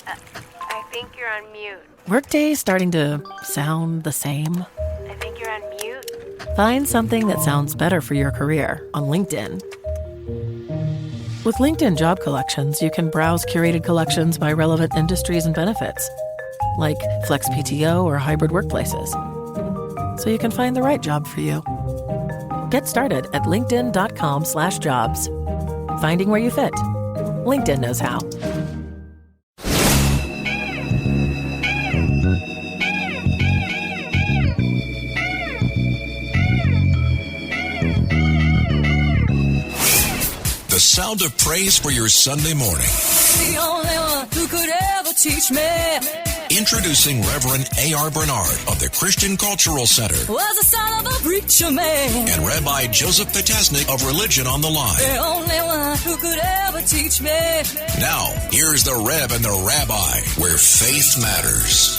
I think you're on mute. Workday starting to sound the same? I think you're on mute. Find something that sounds better for your career on LinkedIn. With LinkedIn Job Collections, you can browse curated collections by relevant industries and benefits, like flex PTO or hybrid workplaces, so you can find the right job for you. Get started at linkedin.com/jobs. Finding where you fit. LinkedIn knows how. The sound of praise for your Sunday morning. The only one who could ever teach me. Introducing Reverend A.R. Bernard of the Christian Cultural Center. Was the son of a preacher man. And Rabbi Joseph Potasnik of Religion on the Line. The only one who could ever teach me. Now, here's the Rev and the Rabbi, where faith matters.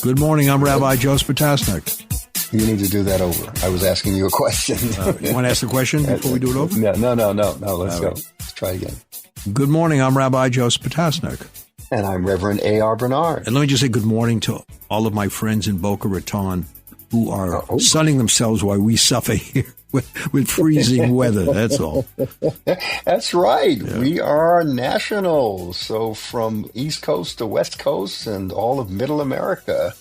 Good morning, I'm Rabbi Joseph Potasnik. You need to do that over. I was asking you a question. You want to ask the question before we do it over? No. Let's go. Let's try again. Good morning, I'm Rabbi Joseph Potasnik. And I'm Reverend A.R. Bernard. And let me just say good morning to all of my friends in Boca Raton who are sunning themselves while we suffer here with freezing weather. That's all. That's right. Yeah. We are nationals. So from East Coast to West Coast and all of Middle America,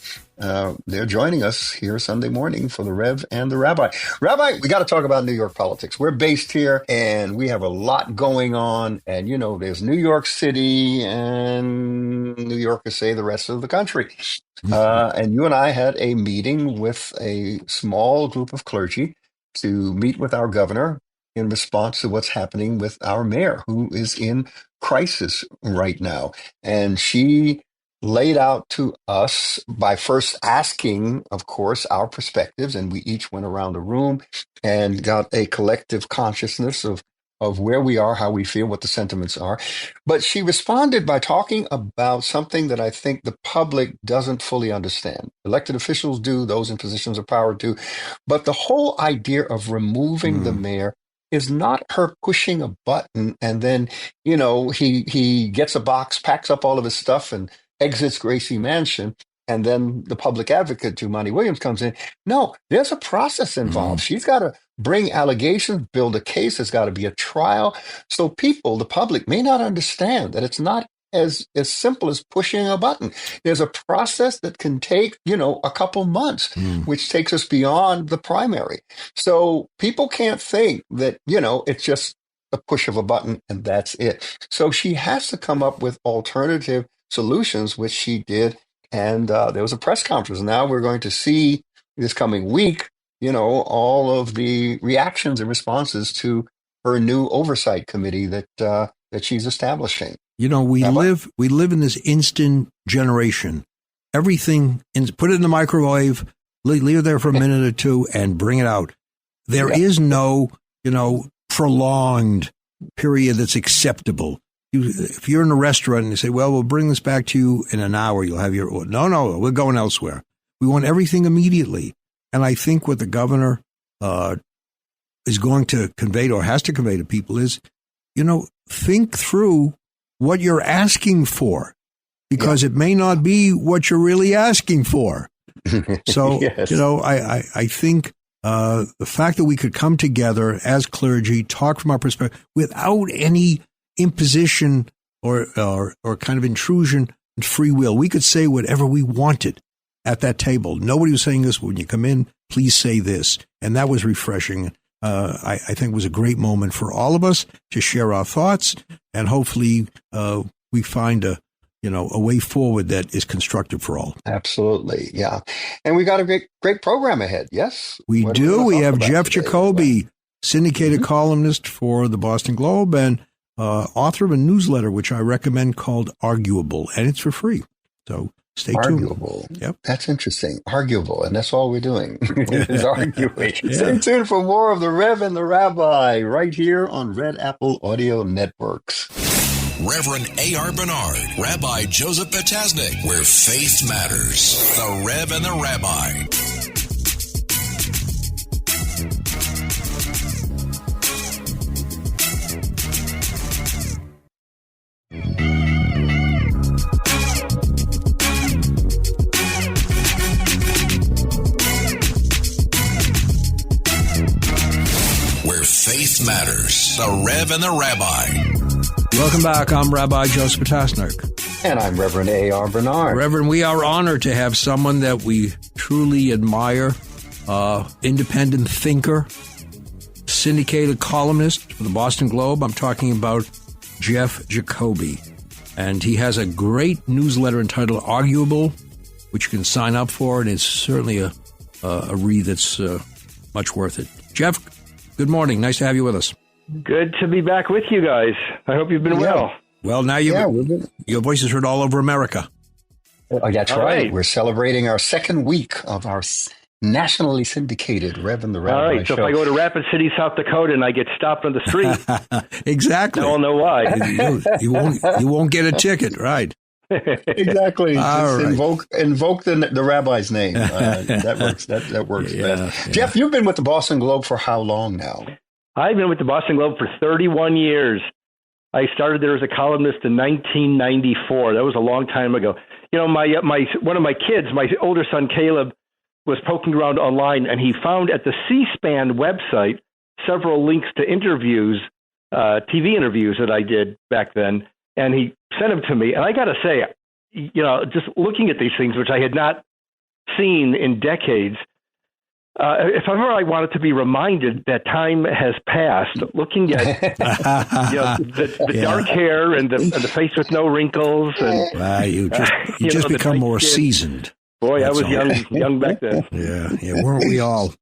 they're joining us here Sunday morning for the Rev and the Rabbi. Rabbi, we got to talk about New York politics. We're based here and we have a lot going on. And, you know, there's New York City and New Yorkers say the rest of the country. And you and I had a meeting with a small group of clergy to meet with our governor in response to what's happening with our mayor, who is in crisis right now. And she laid out to us by first asking, of course, our perspectives, and we each went around the room and got a collective consciousness of where we are, how we feel, what the sentiments are. But she responded by talking about something that I think the public doesn't fully understand. Elected officials do, those in positions of power do. But the whole idea of removing the mayor is not her pushing a button and then, you know, he gets a box, packs up all of his stuff and exits Gracie Mansion, and then the public advocate, Jumaane Williams, comes in. No, there's a process involved. She's got to bring allegations, build a case. There's got to be a trial. So people, the public, may not understand that it's not as simple as pushing a button. There's a process that can take, you know, a couple months, which takes us beyond the primary. So people can't think that, you know, it's just a push of a button and that's it. So she has to come up with alternative solutions, which she did. And there was a press conference. Now we're going to see this coming week, you know, all of the reactions and responses to her new oversight committee that she's establishing. You know, we live in this instant generation. Everything, put it in the microwave, leave it there for a minute or two, and bring it out. There is no, you know, prolonged period that's acceptable. If you're in a restaurant and you say, well, we'll bring this back to you in an hour, you'll have your order. No, we're going elsewhere. We want everything immediately. And I think what the governor is going to convey or has to convey to people is, you know, think through what you're asking for, because it may not be what you're really asking for. So, you know, I think the fact that we could come together as clergy, talk from our perspective without any imposition or kind of intrusion and free will. We could say whatever we wanted at that table. Nobody was saying this. When you come in, please say this. And that was refreshing. I think it was a great moment for all of us to share our thoughts, and hopefully we find a way forward that is constructive for all. Absolutely. Yeah. And we got a great program ahead. Yes. We do. We have Jeff Jacoby, syndicated columnist for the Boston Globe and author of a newsletter, which I recommend, called Arguable, and it's for free. So stay tuned. Arguable. Yep. That's interesting. Arguable. And that's all we're doing is arguing. Stay tuned for more of the Rev and the Rabbi right here on Red Apple Audio Networks. Reverend A.R. Bernard, Rabbi Joseph Potasnik, where faith matters. The Rev and the Rabbi. matters. The Rev and the Rabbi. Welcome back. I'm Rabbi Joseph Potasnik. And I'm Reverend A.R. Bernard. Reverend, we are honored to have someone that we truly admire, independent thinker, syndicated columnist for the Boston Globe. I'm talking about Jeff Jacoby. And he has a great newsletter entitled Arguable, which you can sign up for, and it's certainly a read that's much worth it. Jeff, good morning. Nice to have you with us. Good to be back with you guys. I hope you've been well. Well, now your voice is heard all over America. Oh, that's All right. right. We're celebrating our second week of our nationally syndicated Rev and the Rabbi All right, so show. if I go to Rapid City, South Dakota, and I get stopped on the street, Exactly. I'll know why. You won't get a ticket, right? Exactly. All Just right. invoke the rabbi's name. That works. That works best. Jeff, you've been with the Boston Globe for how long now? I've been with the Boston Globe for 31 years. I started there as a columnist in 1994. That was a long time ago. You know, my one of my kids, my older son Caleb, was poking around online, and he found at the C-SPAN website several links to interviews, TV interviews that I did back then, and he sent them to me. And I got to say, you know, just looking at these things, which I had not seen in decades, if ever I wanted to be reminded that time has passed, looking at the dark hair and the face with no wrinkles, and You just the become tight more skin. seasoned. Boy, That's I all. was young back then. Yeah, weren't we all?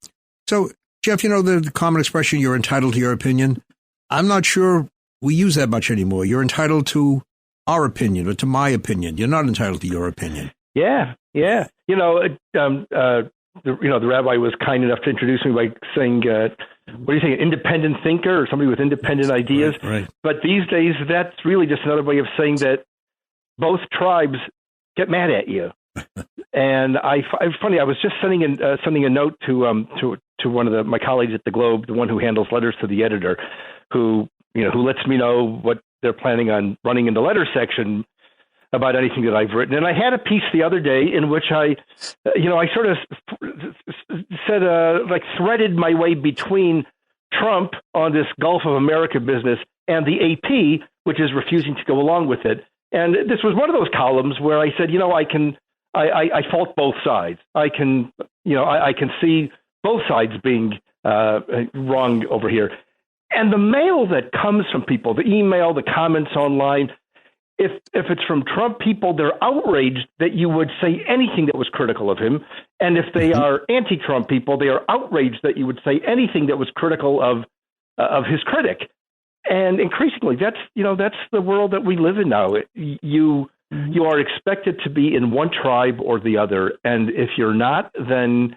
So, Jeff, you know the common expression, you're entitled to your opinion. I'm not sure we use that much anymore. You're entitled to our opinion or to my opinion. You're not entitled to your opinion. Yeah. You know, the rabbi was kind enough to introduce me by saying, what do you think, an independent thinker or somebody with independent ideas? Right. But these days, that's really just another way of saying that both tribes get mad at you. And it's funny. I was just sending a note to one of my colleagues at the Globe, the one who handles letters to the editor, who lets me know what they're planning on running in the letter section about anything that I've written. And I had a piece the other day in which I sort of said, threaded my way between Trump on this Gulf of America business and the AP, which is refusing to go along with it. And this was one of those columns where I said, I fault both sides. I can see both sides being wrong over here. And the mail that comes from people, the email, the comments online, if it's from Trump people, they're outraged that you would say anything that was critical of him. And if they are anti-Trump people, they are outraged that you would say anything that was critical of his critic. And increasingly, that's the world that we live in now. You are expected to be in one tribe or the other, and if you're not, then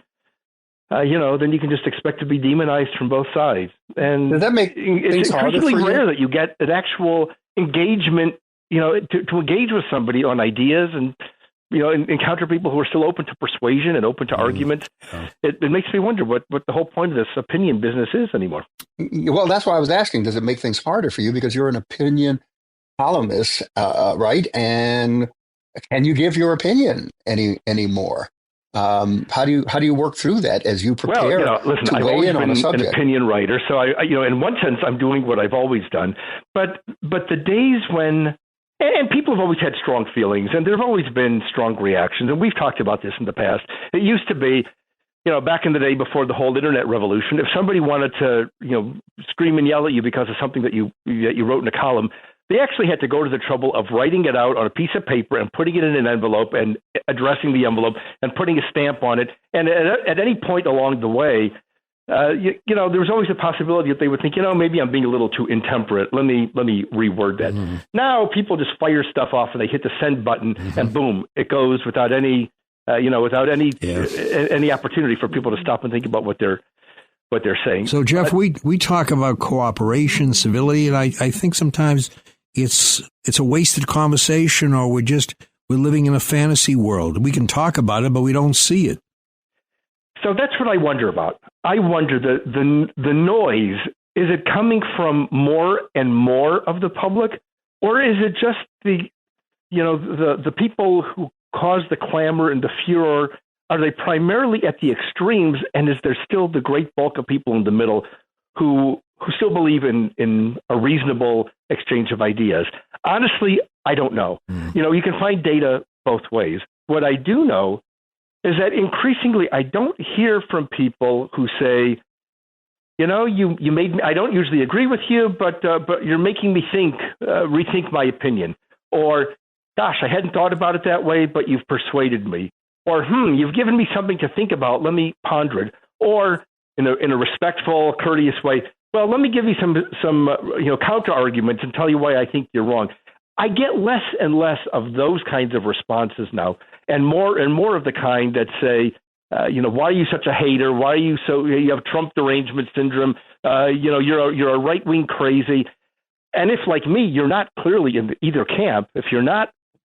you can just expect to be demonized from both sides. And Does that make it's things harder increasingly for you? rare that you get an actual engagement, to engage with somebody on ideas and encounter people who are still open to persuasion and open to argument. Yeah. It makes me wonder what the whole point of this opinion business is anymore. Well, that's why I was asking. Does it make things harder for you because you're an opinion columnist, right? And can you give your opinion anymore? How do you work through that as you prepare listen, to I've weigh always in on been a an subject? opinion writer, so I in one sense, I'm doing what I've always done. But the days when, and people have always had strong feelings, and there have always been strong reactions, and we've talked about this in the past. It used to be, back in the day before the whole internet revolution, if somebody wanted to, scream and yell at you because of something that you wrote in a column, they actually had to go to the trouble of writing it out on a piece of paper and putting it in an envelope and addressing the envelope and putting a stamp on it. And at any point along the way, there was always a possibility that they would think, maybe I'm being a little too intemperate. Let me reword that. Mm-hmm. Now people just fire stuff off and they hit the send button and boom, it goes without any any opportunity for people to stop and think about what they're saying. So, Jeff, we talk about cooperation, civility, and I think sometimes it's a wasted conversation, or we're living in a fantasy world. We can talk about it, but we don't see it. So that's what I wonder about. I wonder the noise, is it coming from more and more of the public, or is it just the people who cause the clamor and the furor? Are they primarily at the extremes, and is there still the great bulk of people in the middle who still believe in a reasonable exchange of ideas. Honestly, I don't know. You can find data both ways. What I do know is that increasingly I don't hear from people who say, you made me, I don't usually agree with you, but you're making me rethink my opinion. Or, gosh, I hadn't thought about it that way, but you've persuaded me. Or, you've given me something to think about. Let me ponder it. Or, in a respectful, courteous way, well, let me give you some counter arguments and tell you why I think you're wrong. I get less and less of those kinds of responses now, and more of the kind that say, why are you such a hater? Why are you you have Trump derangement syndrome? You're a right-wing crazy. And if, like me, you're not clearly in either camp, if you're not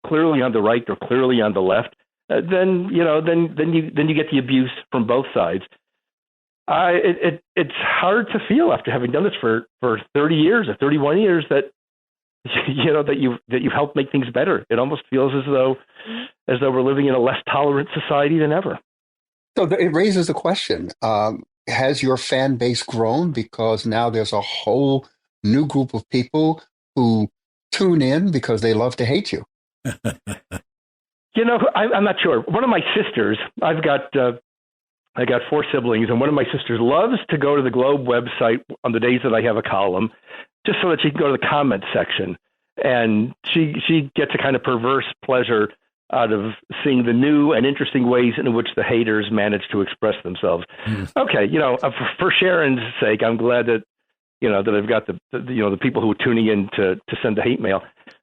clearly on the right or clearly on the left, then you get the abuse from both sides. It's hard to feel after having done this for 30 years or 31 years that you've helped make things better. It almost feels as though we're living in a less tolerant society than ever. So it raises the question, has your fan base grown because now there's a whole new group of people who tune in because they love to hate you? I'm not sure. One of my sisters, I got 4 siblings, and one of my sisters loves to go to the Globe website on the days that I have a column, just so that she can go to the comment section. And she gets a kind of perverse pleasure out of seeing the new and interesting ways in which the haters manage to express themselves. Okay, for Sharon's sake, I'm glad that that I've got the people who are tuning in to send the hate mail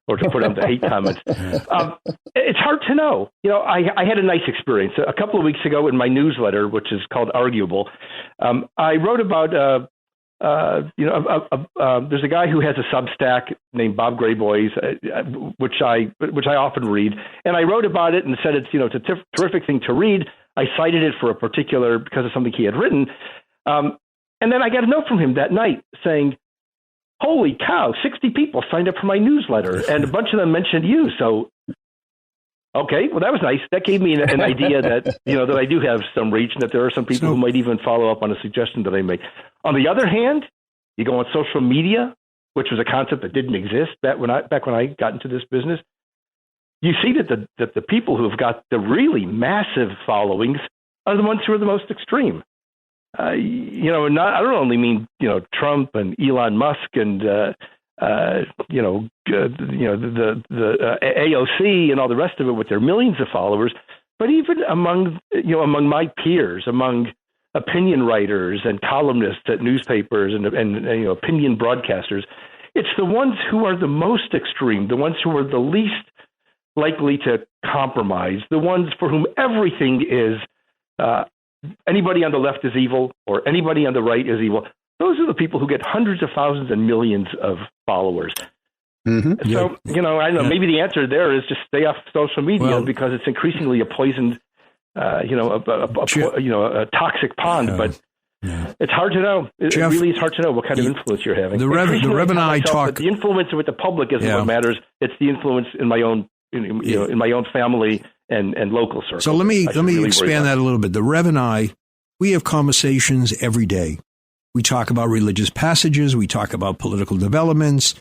or to put in the hate comments. It's hard to know. I had a nice experience a couple of weeks ago in my newsletter, which is called Arguable. I wrote about there's a guy who has a Substack named Bob Grayboys, which I often read, and I wrote about it and said it's a terrific thing to read. I cited it because of something he had written, and then I got a note from him that night saying, "Holy cow! 60 people signed up for my newsletter, and a bunch of them mentioned you." So, okay, well that was nice. That gave me an idea that that I do have some reach, and that there are some people who might even follow up on a suggestion that I make. On the other hand, you go on social media, which was a concept that didn't exist back when I got into this business. You see that the people who have got the really massive followings are the ones who are the most extreme. I don't only mean Trump and Elon Musk and the AOC and all the rest of it with their millions of followers, but even among my peers, among opinion writers and columnists at newspapers and opinion broadcasters, it's the ones who are the most extreme, the ones who are the least likely to compromise, the ones for whom everything is anybody on the left is evil or anybody on the right is evil. Those are the people who get hundreds of thousands and millions of followers. Mm-hmm. So, I don't know, maybe the answer there is just stay off social media because it's increasingly a poisoned, a toxic pond, but it's hard to know. Jeff, it really is hard to know what kind of influence you're having. The Rev and I talk. The influence with the public isn't what matters. It's the influence in my own, in my own family and local circles. So let me expand that a little bit. The Rev and I, we have conversations every day. We talk about religious passages. We talk about political developments.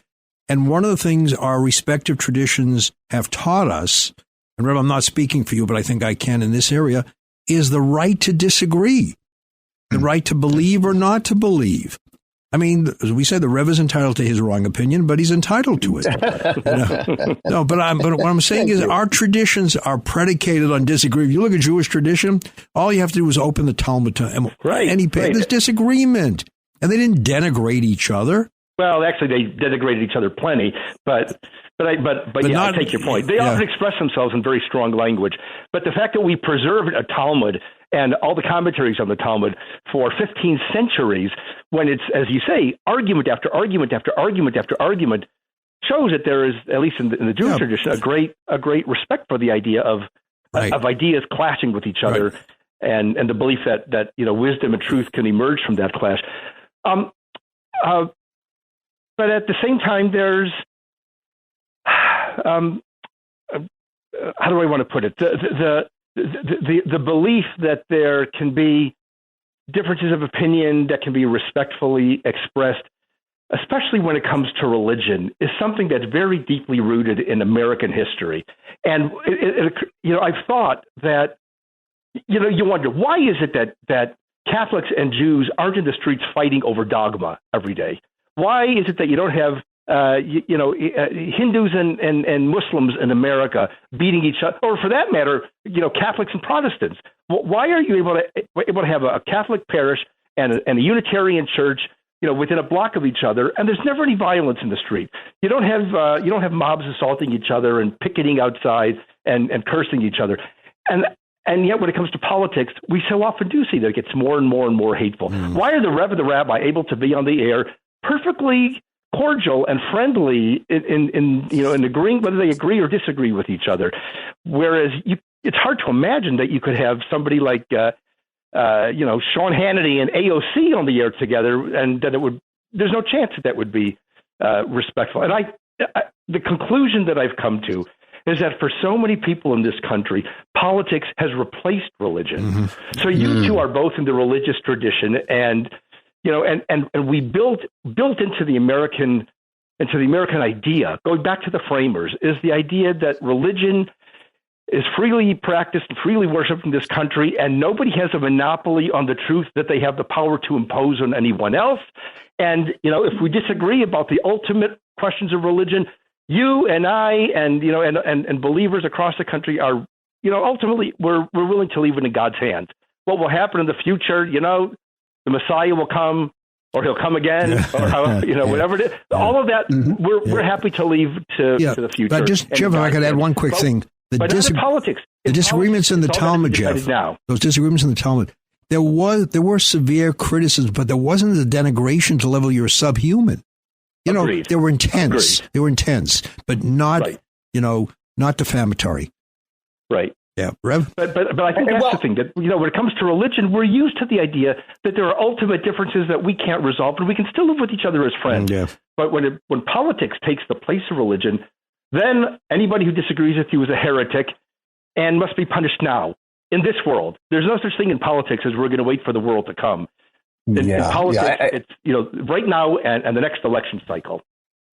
And one of the things our respective traditions have taught us, and Rev, I'm not speaking for you, but I think I can in this area, is the right to disagree, the right to believe or not to believe. I mean, as we said, the Rev is entitled to his wrong opinion, but he's entitled to it. No, but what I'm saying is our traditions are predicated on disagreement. If you look at Jewish tradition, all you have to do is open the Talmud to there's disagreement, and they didn't denigrate each other. Well, actually, they denigrated each other plenty, but I take your point. They often express themselves in very strong language. But the fact that we preserved a Talmud and all the commentaries on the Talmud for 15 centuries, when it's, as you say, argument after argument after argument after argument, shows that there is, at least in the Jewish tradition, a great respect for the idea of ideas clashing with each other, and the belief that wisdom and truth can emerge from that clash. But at the same time, there's how do I want to put it? The belief that there can be differences of opinion that can be respectfully expressed, especially when it comes to religion, is something that's very deeply rooted in American history. And, I've thought that, you wonder, why is it that Catholics and Jews aren't in the streets fighting over dogma every day? Why is it that you don't have Hindus and Muslims in America beating each other, or for that matter, Catholics and Protestants? Why are you able to have a Catholic parish and a Unitarian church, within a block of each other, and there's never any violence in the street? You don't have mobs assaulting each other and picketing outside and cursing each other, and yet when it comes to politics, we so often do see that it gets more and more and more hateful. Why are the Rev the Rabbi able to be on the air perfectly cordial and friendly in agreeing whether they agree or disagree with each other? Whereas it's hard to imagine that you could have somebody like Sean Hannity and AOC on the air together, and that there's no chance that would be respectful. And the conclusion that I've come to is that for so many people in this country, politics has replaced religion. So you two are both in the religious tradition, and we built into the American idea, going back to the framers, is the idea that religion is freely practiced and freely worshipped in this country, and nobody has a monopoly on the truth that they have the power to impose on anyone else. And if we disagree about the ultimate questions of religion, you and I and believers across the country are, ultimately we're willing to leave it in God's hands. What will happen in the future, the Messiah will come, or he'll come again, or whatever it is. All of that, we're happy to leave to the future. But just, Jeff, if I could add one quick thing. But politics. The disagreements in the Talmud, Jeff, those disagreements in the Talmud, there were severe criticisms, but there wasn't the denigration to level you're subhuman. They were intense. Agreed. They were intense, but not, not defamatory. Right. Yeah, Rev. But I think that's the thing, that when it comes to religion, we're used to the idea that there are ultimate differences that we can't resolve, but we can still live with each other as friends. Yeah. But when politics takes the place of religion, then anybody who disagrees with you is a heretic and must be punished now in this world. There's no such thing in politics as we're going to wait for the world to come. In politics, it's right now and the next election cycle.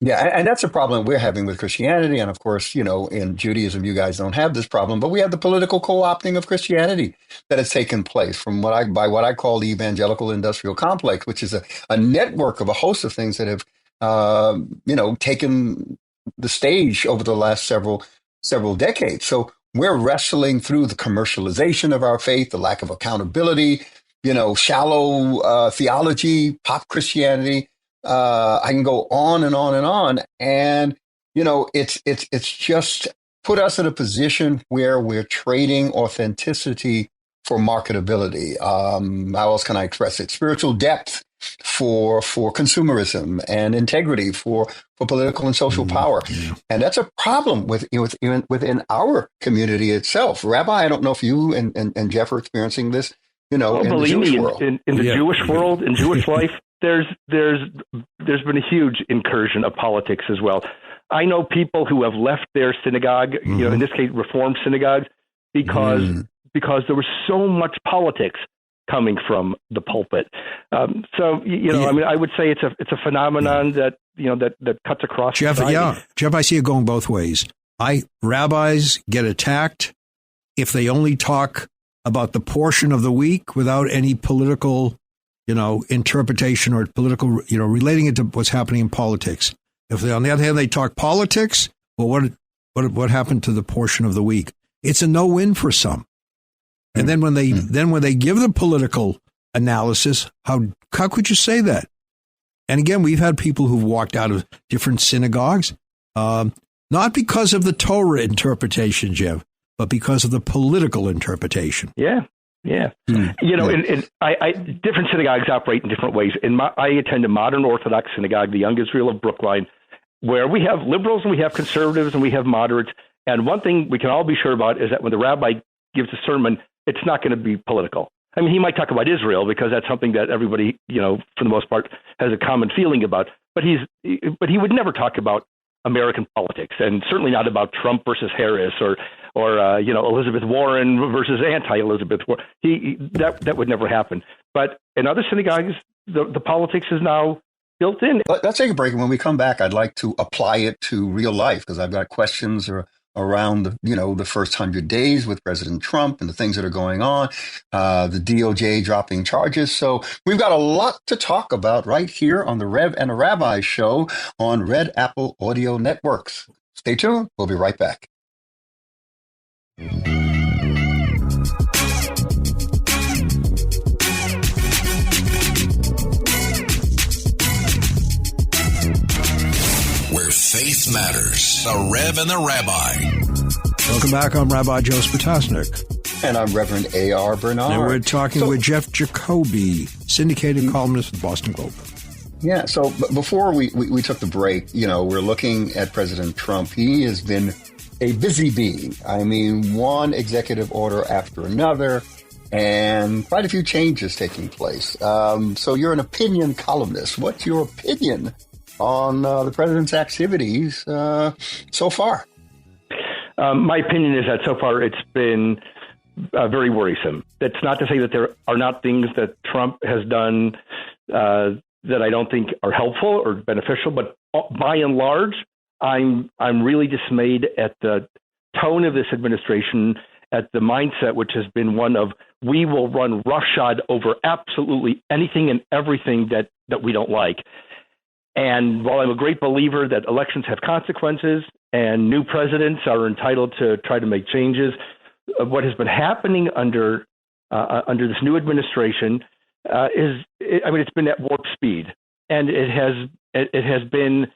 Yeah, and that's a problem we're having with Christianity. And of course, in Judaism, you guys don't have this problem, but we have the political co-opting of Christianity that has taken place by what I call the evangelical industrial complex, which is a network of a host of things that have, taken the stage over the last several decades. So we're wrestling through the commercialization of our faith, the lack of accountability, shallow theology, pop Christianity. I can go on and on and on. And, it's just put us in a position where we're trading authenticity for marketability. How else can I express it? Spiritual depth for consumerism, and integrity for political and social power. And that's a problem within our community itself. Rabbi, I don't know if you and Jeff are experiencing this, in the Jewish world. In the Jewish world, in Jewish life, there's been a huge incursion of politics as well. I know people who have left their synagogue, in this case, Reformed synagogues, because there was so much politics coming from the pulpit. I would say it's a phenomenon that cuts across society. Jeff, I see it going both ways. Rabbis get attacked if they only talk about the portion of the week without any political, interpretation or political, relating it to what's happening in politics. If they, on the other hand, they talk politics, well, what happened to the portion of the week? It's a no-win for some. And then when they give the political analysis, how could you say that? And again, we've had people who've walked out of different synagogues, not because of the Torah interpretation, Jeff, but because of the political interpretation. Yeah. Different synagogues operate in different ways. I attend a modern Orthodox synagogue, the Young Israel of Brookline, where we have liberals and we have conservatives and we have moderates. And one thing we can all be sure about is that when the rabbi gives a sermon, it's not going to be political. I mean, he might talk about Israel because that's something that everybody, for the most part, has a common feeling about. But he would never talk about American politics, and certainly not about Trump versus Harris or Elizabeth Warren versus anti-Elizabeth Warren. That would never happen. But in other synagogues, the politics is now built in. Let's take a break. And when we come back, I'd like to apply it to real life because I've got questions around the first 100 days with President Trump and the things that are going on, the DOJ dropping charges. So we've got a lot to talk about right here on the Rev and the Rabbi show on Red Apple Audio Networks. Stay tuned. We'll be right back. Where faith matters. The Rev and the Rabbi. Welcome back. I'm Rabbi Joseph Potasnik. And I'm Reverend A.R. Bernard. And we're talking with Jeff Jacoby, syndicated columnist with the Boston Globe. Yeah, so before we took the break, we're looking at President Trump. He has been a busy bee. I mean, one executive order after another, and quite a few changes taking place. So you're an opinion columnist. What's your opinion on the president's activities so far? My opinion is that so far it's been very worrisome. That's not to say that there are not things that Trump has done that I don't think are helpful or beneficial, but by and large, I'm really dismayed at the tone of this administration, at the mindset, which has been one of we will run roughshod over absolutely anything and everything that we don't like. And while I'm a great believer that elections have consequences and new presidents are entitled to try to make changes, what has been happening under this new administration it's been at warp speed, and it has been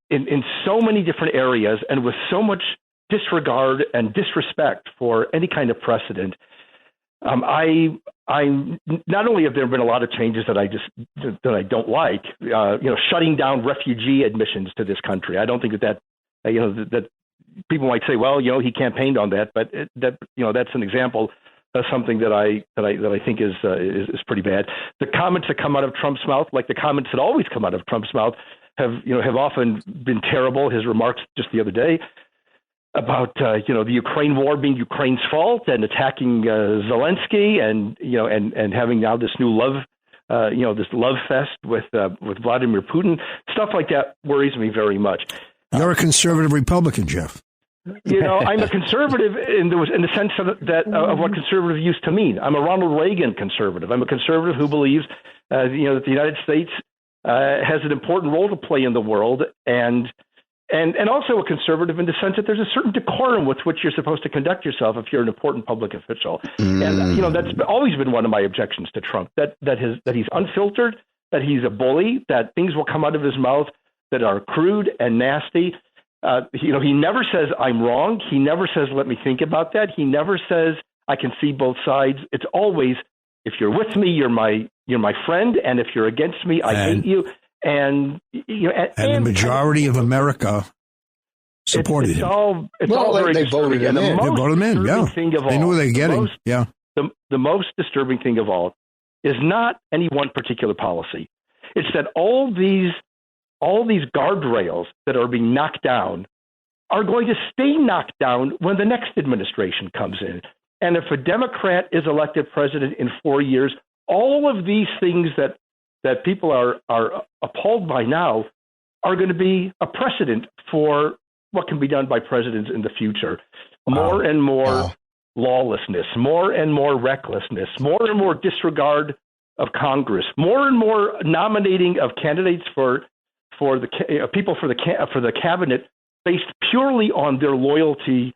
in so many different areas and with so much disregard and disrespect for any kind of precedent. I not only have there been a lot of changes that I don't like, shutting down refugee admissions to this country. I don't think that people might say, well, he campaigned on that, but that's an example of something that I think is pretty bad. The comments that come out of Trump's mouth, like the comments that always come out of Trump's mouth, have often been terrible. His remarks just the other day about the Ukraine war being Ukraine's fault and attacking Zelensky and having now this new love fest with Vladimir Putin, stuff like that worries me very much. You're a conservative Republican, Jeff. I'm a conservative in the sense of what conservative used to mean. I'm a Ronald Reagan conservative. I'm a conservative who believes that the United States has an important role to play in the world, and also a conservative in the sense that there's a certain decorum with which you're supposed to conduct yourself if you're an important public official. And that's always been one of my objections to Trump, that he's unfiltered, that he's a bully, that things will come out of his mouth that are crude and nasty. He never says I'm wrong. He never says let me think about that. He never says I can see both sides. It's always if you're with me, you're my friend, and if you're against me, I hate you. And the majority of America supported him. They voted him in. They voted him in. Yeah, they knew what they were getting. The most disturbing thing of all is not any one particular policy. It's that all these guardrails that are being knocked down are going to stay knocked down when the next administration comes in. And if a Democrat is elected president in 4 years, all of these things that people are appalled by now are going to be a precedent for what can be done by presidents in the future. More and more lawlessness, more and more recklessness, more and more disregard of Congress, more and more nominating of candidates for the people for the cabinet based purely on their loyalty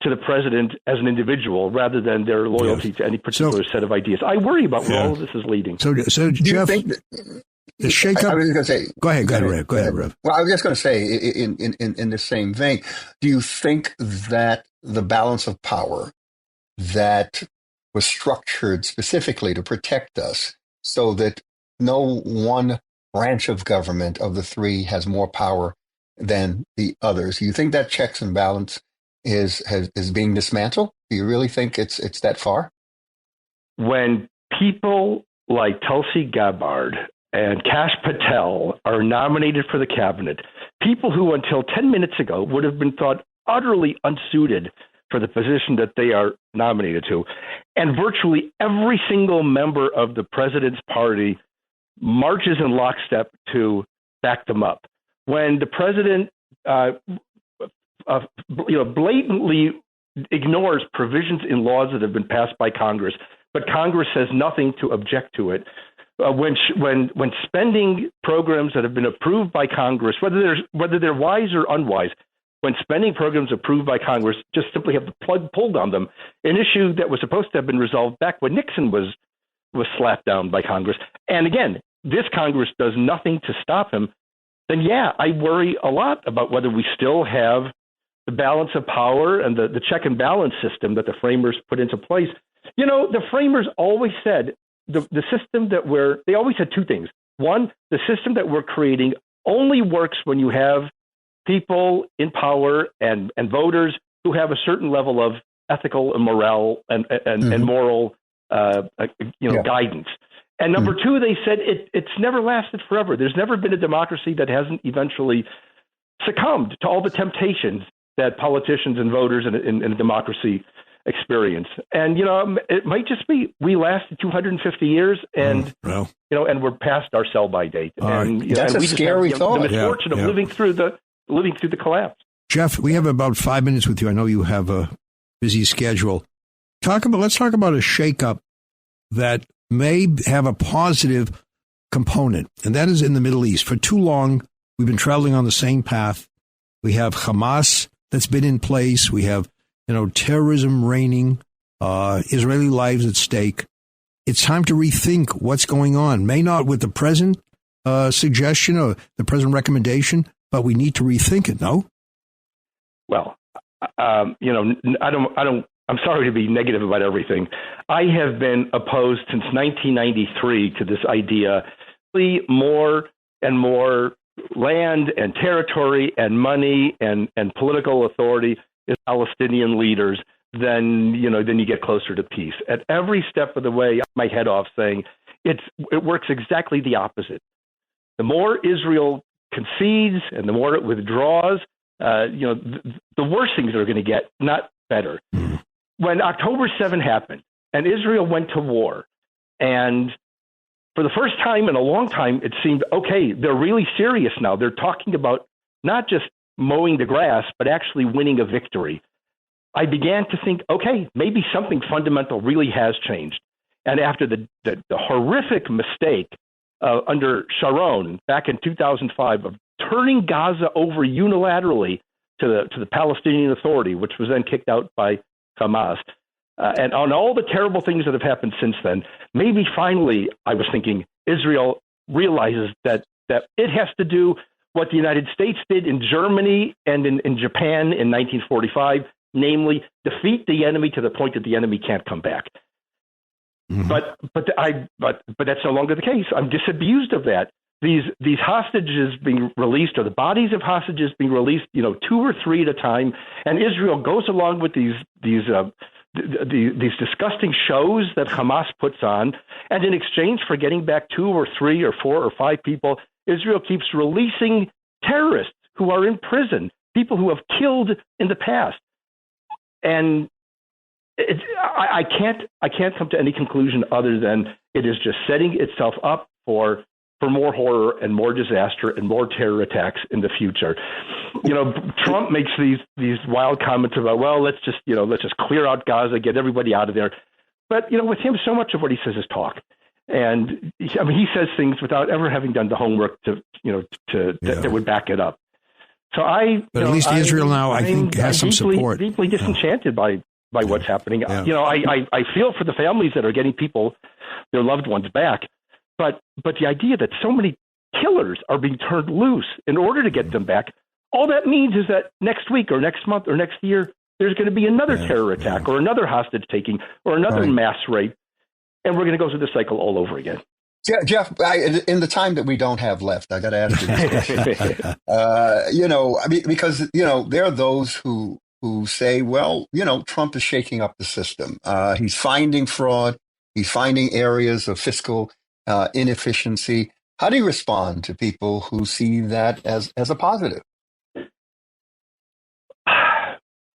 to the president as an individual rather than their loyalty to any particular set of ideas. I worry about where all of this is leading. So Jeff, the shakeup. I was going to say. Go ahead, Rev. Well, I was just going to say, in the same vein, do you think that the balance of power that was structured specifically to protect us, so that no one branch of government of the three has more power than the others, do you think that checks and balance is being dismantled? Do you really think it's that far? When people like Tulsi Gabbard and Kash Patel are nominated for the cabinet, people who until 10 minutes ago would have been thought utterly unsuited for the position that they are nominated to. And virtually every single member of the president's party marches in lockstep to back them up. When the president blatantly ignores provisions in laws that have been passed by Congress, but Congress says nothing to object to it. When spending programs that have been approved by Congress, whether they're wise or unwise, when spending programs approved by Congress just simply have the plug pulled on them, an issue that was supposed to have been resolved back when Nixon was slapped down by Congress. And again, this Congress does nothing to stop him. Then yeah, I worry a lot about whether we still have the balance of power and the check and balance system that the framers put into place. The framers always said the system that they always had two things. One, the system that we're creating only works when you have people in power and voters who have a certain level of ethical and moral and moral guidance. And number two, they said it's never lasted forever. There's never been a democracy that hasn't eventually succumbed to all the temptations that politicians and voters in a democracy experience. And, it might just be we lasted 250 years and, and we're past our sell-by date. And, that's and a we scary just have, thought. the misfortune of living through the collapse. Jeff, we have about 5 minutes with you. I know you have a busy schedule. Let's talk about a shakeup that may have a positive component, and that is in the Middle East. For too long, we've been traveling on the same path. We have Hamas that's been in place. We have, terrorism reigning, Israeli lives at stake. It's time to rethink what's going on. May not with the present suggestion or the present recommendation, but we need to rethink it. No? Well, I'm sorry to be negative about everything. I have been opposed since 1993 to this idea. More and more land and territory and money and political authority is Palestinian leaders, then you get closer to peace. At every step of the way, my head off saying it works exactly the opposite. The more Israel concedes and the more it withdraws, the worse things are going to get, not better. When October 7 happened and Israel went to war, and for the first time in a long time, it seemed, okay, they're really serious now. They're talking about not just mowing the grass, but actually winning a victory. I began to think, okay, maybe something fundamental really has changed. And after the horrific mistake under Sharon back in 2005 of turning Gaza over unilaterally to the Palestinian Authority, which was then kicked out by Hamas, and on all the terrible things that have happened since then, maybe finally, I was thinking, Israel realizes that it has to do what the United States did in Germany and in Japan in 1945, namely defeat the enemy to the point that the enemy can't come back. Mm-hmm. But that's no longer the case. I'm disabused of that. These hostages being released, or the bodies of hostages being released, 2 or 3 at a time, and Israel goes along with these disgusting shows that Hamas puts on, and in exchange for getting back 2 or 3 or 4 or 5 people, Israel keeps releasing terrorists who are in prison, people who have killed in the past, and I can't come to any conclusion other than it is just setting itself up for more horror and more disaster and more terror attacks in the future. Trump makes these wild comments about, well, let's just clear out Gaza, get everybody out of there. But, with him, so much of what he says is talk. And he says things without ever having done the homework that would back it up. So but at least Israel now, I think, has some support. Deeply disenchanted by what's happening. Yeah. I feel for the families that are getting their loved ones back. But the idea that so many killers are being turned loose in order to get them back, all that means is that next week or next month or next year, there's going to be another terror attack or another hostage taking or another mass rape. And we're going to go through the cycle all over again. Yeah, Jeff, in the time that we don't have left, I got to ask you this question. Because, there are those who say, well, Trump is shaking up the system. He's finding fraud. He's finding areas of fiscal inefficiency. How do you respond to people who see that as a positive?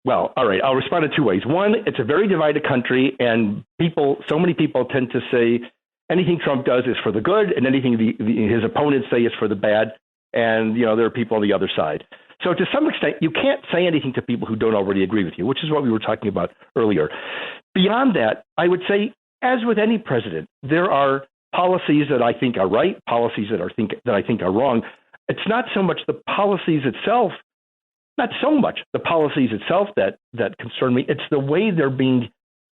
Well, all right. I'll respond in two ways. One, it's a very divided country, and so many people tend to say anything Trump does is for the good, and anything his opponents say is for the bad. And, there are people on the other side. So to some extent, you can't say anything to people who don't already agree with you, which is what we were talking about earlier. Beyond that, I would say, as with any president, there are policies that I think are right, policies that I think are wrong. It's not so much the policies itself, that concern me. It's the way they're being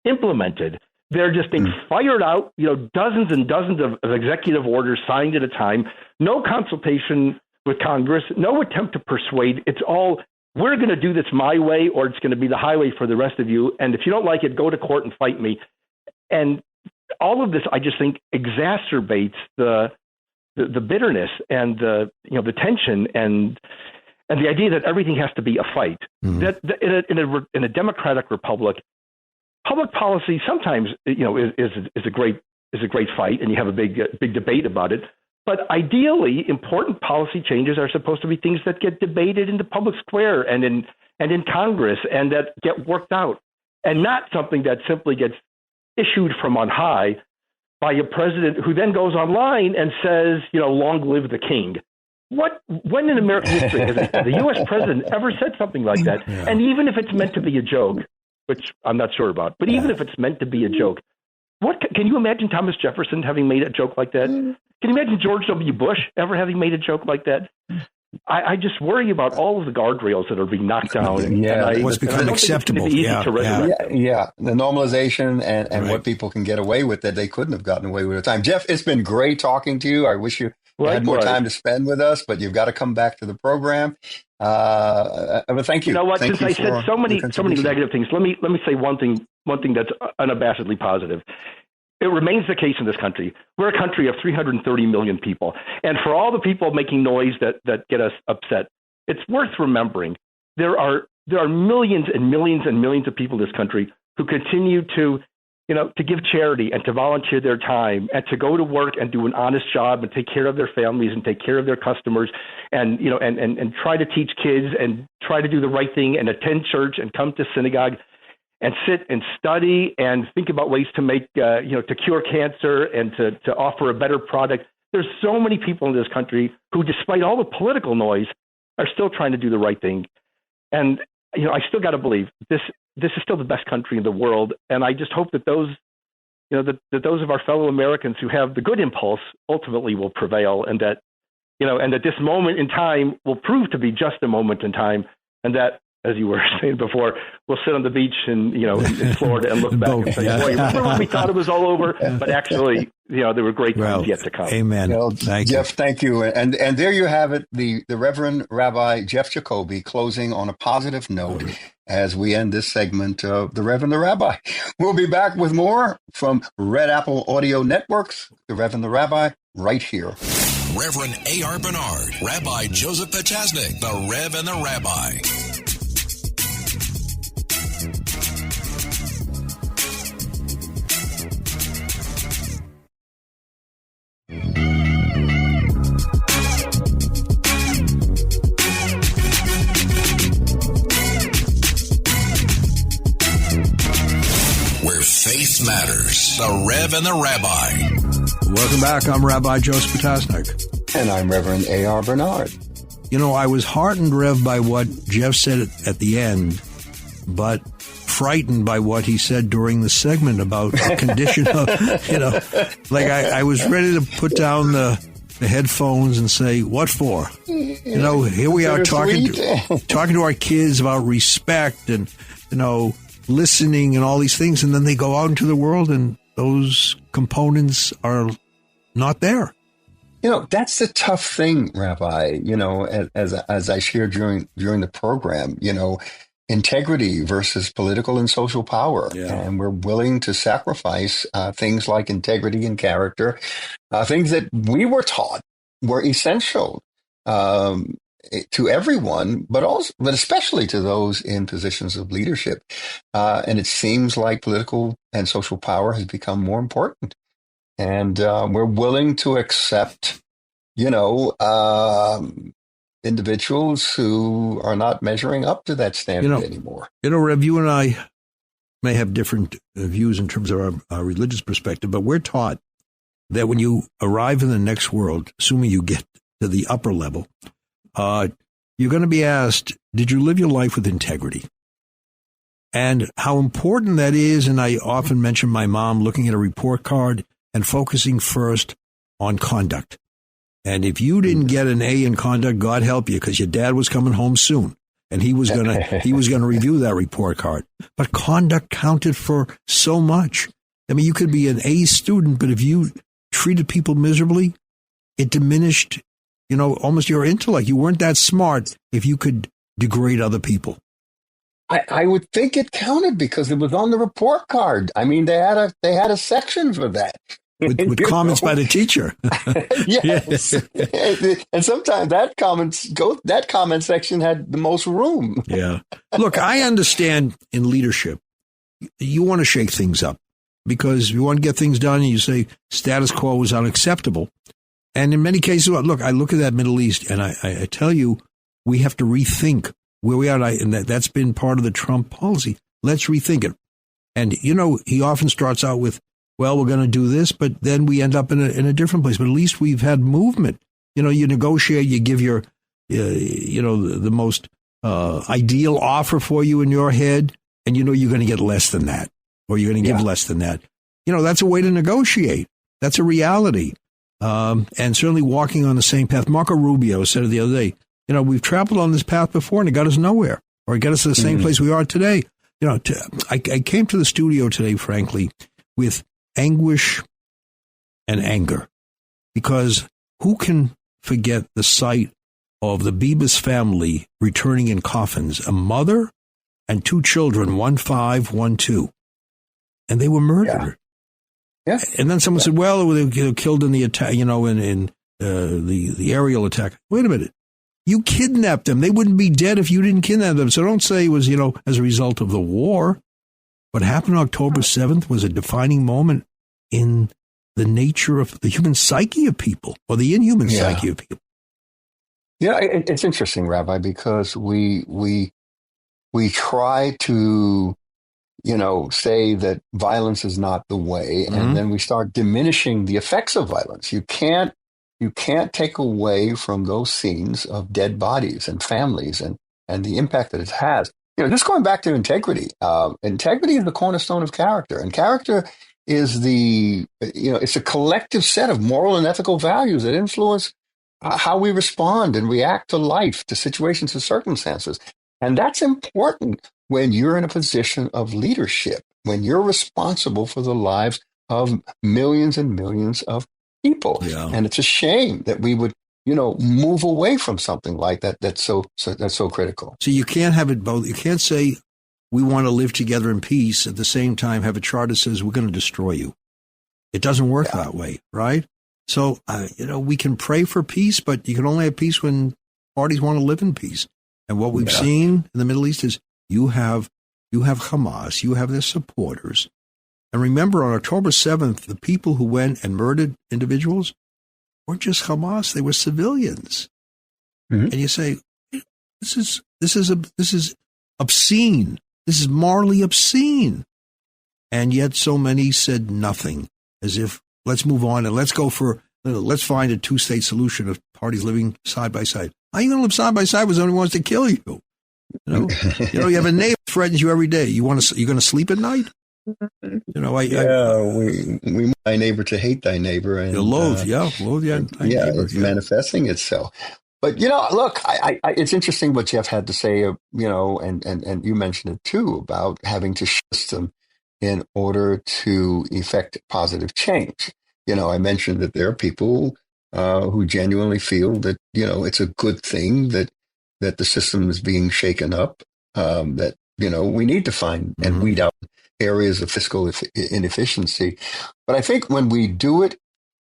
implemented. They're just being fired out, dozens and dozens of executive orders signed at a time, no consultation with Congress, no attempt to persuade. It's all, we're going to do this my way, or it's going to be the highway for the rest of you. And if you don't like it, go to court and fight me. And all of this, I just think, exacerbates the bitterness and the tension and the idea that everything has to be a fight. That in a democratic republic, public policy sometimes is a great fight, and you have a big debate about it. But ideally, important policy changes are supposed to be things that get debated in the public square and in Congress, and that get worked out, and not something that simply gets issued from on high by a president who then goes online and says, long live the king. When in American history has the U.S. president ever said something like that? Yeah. And even if it's meant to be a joke, which I'm not sure about, but even if it's meant to be a joke, can you imagine Thomas Jefferson having made a joke like that? Can you imagine George W. Bush ever having made a joke like that? I just worry about all of the guardrails that are being knocked down. What's become acceptable. The normalization and what people can get away with that they couldn't have gotten away with at the time. Jeff, it's been great talking to you. I wish you had more time to spend with us, but you've got to come back to the program. But thank you. You know what? Thank Since I said so many negative things, let me say one thing that's unabashedly positive. It remains the case in this country. We're a country of 330 million people. And for all the people making noise that get us upset, it's worth remembering there are millions and millions and millions of people in this country who continue to give charity and to volunteer their time and to go to work and do an honest job and take care of their families and take care of their customers and try to teach kids and try to do the right thing and attend church and come to synagogue and sit and study and think about ways to make, to cure cancer and to offer a better product. There's so many people in this country who, despite all the political noise, are still trying to do the right thing. And, I still got to believe this is still the best country in the world. And I just hope that those, that those of our fellow Americans who have the good impulse ultimately will prevail, and that, and that this moment in time will prove to be just a moment in time, and that, as you were saying before, we'll sit on the beach in Florida and look back and say, boy, remember when we thought it was all over? But actually, there were great times yet to come. Amen. Well, Jeff, thank you. And there you have it, the Reverend Rabbi Jeff Jacoby closing on a positive note as we end this segment of the Reverend the Rabbi. We'll be back with more from Red Apple Audio Networks, the Reverend the Rabbi, right here. Reverend A.R. Bernard, Rabbi Joseph Potasnik, the Rev and the Rabbi. Where faith matters. The Rev and the Rabbi. Welcome back. I'm Rabbi Joseph Potasnik. And I'm Reverend A.R. Bernard. I was heartened, Rev, by what Jeff said at the end, but frightened by what he said during the segment about the condition of, I was ready to put down the headphones and say, what for? Here we are talking to our kids about respect and, listening and all these things. And then they go out into the world and those components are not there. That's the tough thing, Rabbi, as I shared during the program, integrity versus political and social power. Yeah. And we're willing to sacrifice things like integrity and character, things that we were taught were essential to everyone, but especially to those in positions of leadership. And it seems like political and social power has become more important. And we're willing to accept individuals who are not measuring up to that standard anymore. Rev, you and I may have different views in terms of our religious perspective, but we're taught that when you arrive in the next world, assuming you get to the upper level, you're going to be asked, did you live your life with integrity? And how important that is, and I often mention my mom looking at a report card and focusing first on conduct. And if you didn't get an A in conduct, God help you, because your dad was coming home soon, and he was gonna review that report card. But conduct counted for so much. I mean, you could be an A student, but if you treated people miserably, it diminished, almost your intellect. You weren't that smart if you could degrade other people. I would think it counted because it was on the report card. I mean, they had a section for that. With comments by the teacher. Yes. And sometimes that comment section had the most room. Yeah. Look, I understand in leadership, you want to shake things up because you want to get things done and you say status quo is unacceptable. And in many cases, look, I look at that Middle East and I tell you, we have to rethink where we are. And that's been part of the Trump policy. Let's rethink it. And, he often starts out with, well, we're going to do this, but then we end up in a different place. But at least we've had movement. You negotiate, you give your, the most ideal offer for you in your head, and you're going to get less than that, or you're going to give less than that. That's a way to negotiate. That's a reality. And certainly walking on the same path. Marco Rubio said it the other day, we've traveled on this path before and it got us nowhere, or it got us to the same place we are today. I came to the studio today, frankly, with anguish and anger, because who can forget the sight of the Bibas family returning in coffins, a mother and two children, 1 5, 1 2, and they were murdered. Yeah. And then someone said, well, they were killed in the attack, in the aerial attack. Wait a minute. You kidnapped them. They wouldn't be dead if you didn't kidnap them. So don't say it was, as a result of the war. What happened on October 7th was a defining moment in the nature of the human psyche of people, or the inhuman psyche of people. Yeah, it's interesting, Rabbi, because we try to, say that violence is not the way, and then we start diminishing the effects of violence. You can't take away from those scenes of dead bodies and families and the impact that it has. Just going back to integrity. Integrity is the cornerstone of character, and character is it's a collective set of moral and ethical values that influence how we respond and react to life, to situations and circumstances. And that's important when you're in a position of leadership, when you're responsible for the lives of millions and millions of people. Yeah. And it's a shame that we would, move away from something like that. That's so critical. So you can't have it both. You can't say we want to live together in peace at the same time have a chart that says we're going to destroy you. It doesn't work that way, right? So, we can pray for peace, but you can only have peace when parties want to live in peace. And what we've seen in the Middle East is you have Hamas, you have their supporters. And remember, on October 7th, the people who went and murdered individuals weren't just Hamas; they were civilians. Mm-hmm. And you say, this is obscene. This is morally obscene. And yet, so many said nothing, as if let's move on and let's find a two-state solution of parties living side by side. How are you going to live side by side with someone who wants to kill you? You have a neighbor who threatens you every day. You're going to sleep at night? We thy neighbor to hate thy neighbor, and loathe thy neighbor. It's manifesting itself. But look, it's interesting what Jeff had to say. And you mentioned it too about having to shift them in order to effect positive change. I mentioned that there are people who genuinely feel that it's a good thing that the system is being shaken up. That we need to find and weed out areas of fiscal inefficiency. But I think when we do it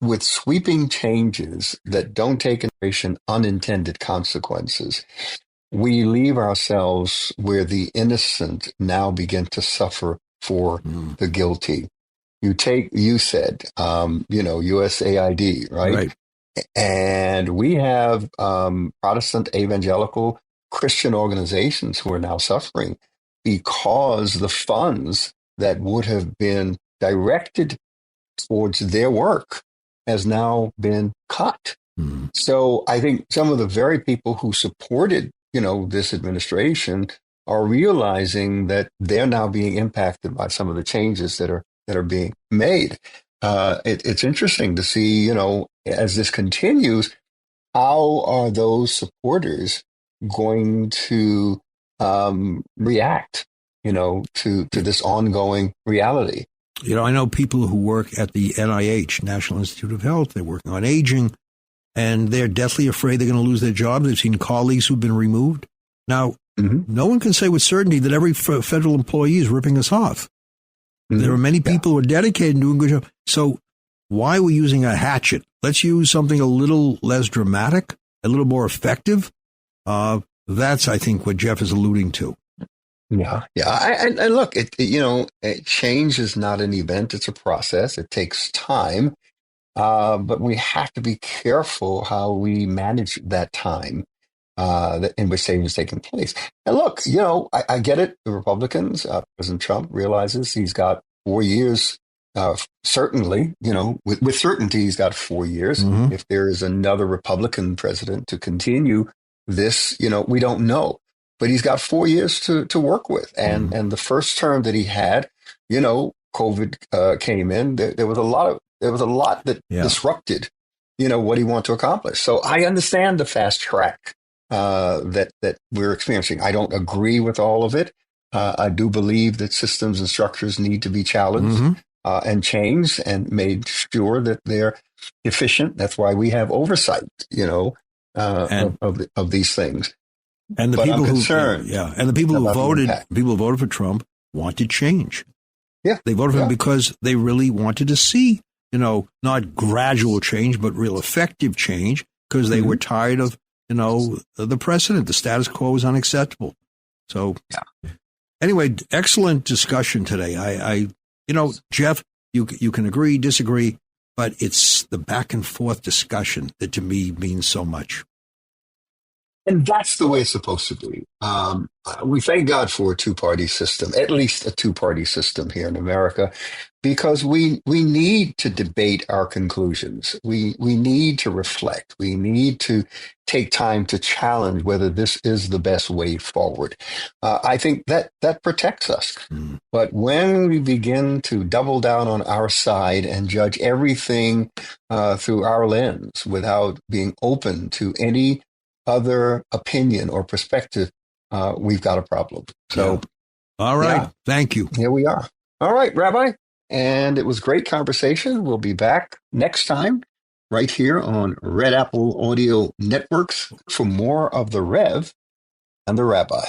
with sweeping changes that don't take into consideration unintended consequences, we leave ourselves where the innocent now begin to suffer for the guilty. You said, USAID, right? And we have Protestant evangelical Christian organizations who are now suffering because the funds that would have been directed towards their work has now been cut. So I think some of the very people who supported, this administration are realizing that they're now being impacted by some of the changes that are being made. It's interesting to see, as this continues, how are those supporters going to react, to this ongoing reality? I know people who work at the NIH, National Institute of Health. They're working on aging, and they're deathly afraid they're going to lose their jobs. They've seen colleagues who've been removed. Now, no one can say with certainty that every federal employee is ripping us off. There are many people who are dedicated and doing a good job. So why are we using a hatchet? Let's use something a little less dramatic, a little more effective. That's, I think, what Jeff is alluding to. Yeah. And look, change is not an event. It's a process. It takes time. But we have to be careful how we manage that time in which change is taking place. And look, I get it. The Republicans, President Trump realizes he's got 4 years. Certainly, with certainty, he's got 4 years. If there is another Republican president to continue this, we don't know. But he's got 4 years to work with. And the first term that he had, COVID came in. There was a lot that disrupted, what he wanted to accomplish. So I understand the fast track that we're experiencing. I don't agree with all of it. I do believe that systems and structures need to be challenged and changed and made sure that they're efficient. That's why we have oversight, of these things. And the but people I'm concerned and the people who voted for Trump wanted change. Yeah, they voted for him because they really wanted to see, not gradual change, but real effective change, because they were tired of, the precedent. The status quo was unacceptable. So, anyway, excellent discussion today. I Jeff, you can agree, disagree, but it's the back and forth discussion that to me means so much. And that's the way it's supposed to be. We thank God for a two-party system, at least a two-party system here in America, because we need to debate our conclusions. We need to reflect. We need to take time to challenge whether this is the best way forward. I think that protects us. But when we begin to double down on our side and judge everything through our lens without being open to any other opinion or perspective, we've got a problem. So, all right. Thank you. Here we are. All right, Rabbi. And it was great conversation. We'll be back next time right here on Red Apple Audio Networks for more of the Rev and the Rabbi.